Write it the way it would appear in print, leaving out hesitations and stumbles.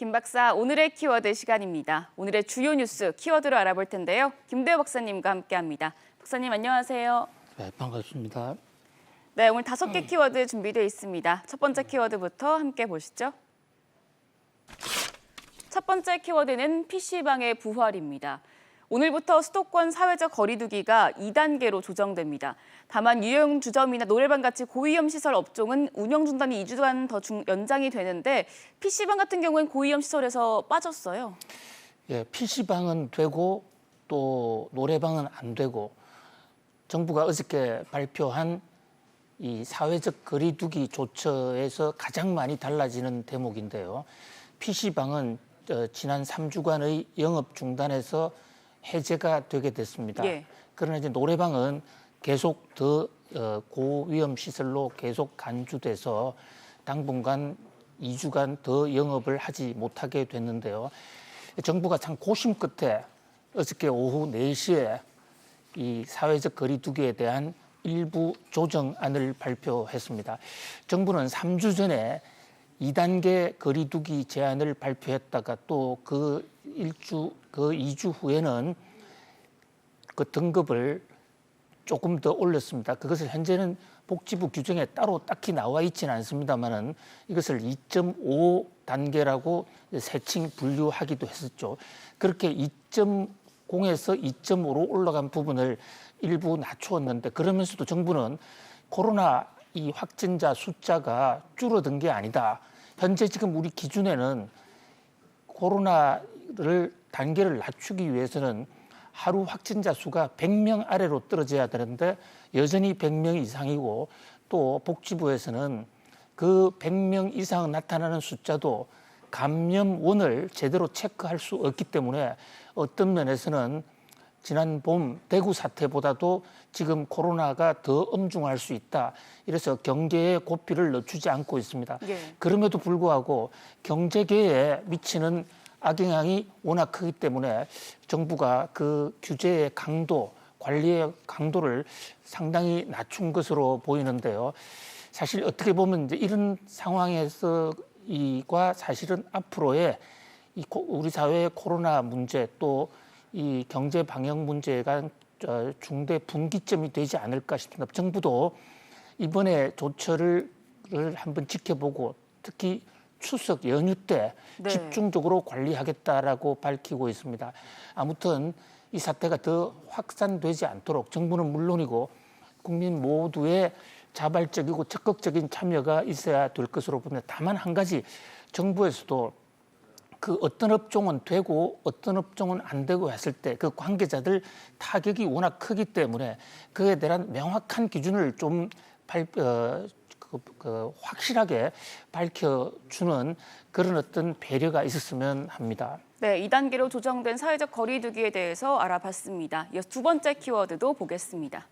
김 박사, 오늘의 키워드 시간입니다. 오늘의 주요 뉴스 키워드로 알아볼 텐데요. 김대호 박사님과 함께합니다. 박사님 안녕하세요. 네, 반갑습니다. 네, 오늘 5개 키워드 준비되어 있습니다. 첫 번째 키워드부터 함께 보시죠. 첫 번째 키워드는 PC방의 부활입니다. 오늘부터 수도권 사회적 거리 두기가 2단계로 조정됩니다. 다만 유흥 주점이나 노래방 같이 고위험 시설 업종은 운영 중단이 2주간 더 연장이 되는데 PC방 같은 경우는 고위험 시설에서 빠졌어요. 예, PC방은 되고 또 노래방은 안 되고 정부가 어저께 발표한 이 사회적 거리 두기 조처에서 가장 많이 달라지는 대목인데요. PC방은 지난 3주간의 영업 중단에서 해제가 되게 됐습니다. 예. 그러나 이제 노래방은 계속 더 고위험 시설로 계속 간주돼서 당분간 2주간 더 영업을 하지 못하게 됐는데요. 정부가 참 고심 끝에 어저께 오후 4시에 이 사회적 거리 두기에 대한 일부 조정안을 발표했습니다. 정부는 3주 전에 2단계 거리 두기 제한을 발표했다가 또 그 2주 후에는 그 등급을 조금 더 올렸습니다. 그것을 현재는 복지부 규정에 따로 딱히 나와 있지는 않습니다만은 이것을 2.5 단계라고 세칭 분류하기도 했었죠. 그렇게 2.0에서 2.5로 올라간 부분을 일부 낮추었는데 그러면서도 정부는 코로나 이 확진자 숫자가 줄어든 게 아니다. 현재 지금 우리 기준에는 코로나를 단계를 낮추기 위해서는 하루 확진자 수가 100명 아래로 떨어져야 되는데 여전히 100명 이상이고 또 복지부에서는 그 100명 이상 나타나는 숫자도 감염원을 제대로 체크할 수 없기 때문에 어떤 면에서는 지난 봄 대구 사태보다도 지금 코로나가 더 엄중할 수 있다. 이래서 경제에 고삐를 늦추지 않고 있습니다. 예. 그럼에도 불구하고 경제계에 미치는 악영향이 워낙 크기 때문에 정부가 그 규제의 강도, 관리의 강도를 상당히 낮춘 것으로 보이는데요. 사실 어떻게 보면 이제 이런 상황에서 이과 사실은 앞으로의 우리 사회의 코로나 문제 또 이 경제 방역 문제가 중대 분기점이 되지 않을까 싶습니다. 정부도 이번에 조처를 한번 지켜보고 특히 추석 연휴 때 네. 집중적으로 관리하겠다라고 밝히고 있습니다. 아무튼 이 사태가 더 확산되지 않도록 정부는 물론이고 국민 모두의 자발적이고 적극적인 참여가 있어야 될 것으로 봅니다. 다만 한 가지 정부에서도 그 어떤 업종은 되고 어떤 업종은 안 되고 했을 때 그 관계자들 타격이 워낙 크기 때문에 그에 대한 명확한 기준을 좀 확실하게 밝혀주는 그런 어떤 배려가 있었으면 합니다. 네, 2단계로 조정된 사회적 거리 두기에 대해서 알아봤습니다. 이어서 두 번째 키워드도 보겠습니다.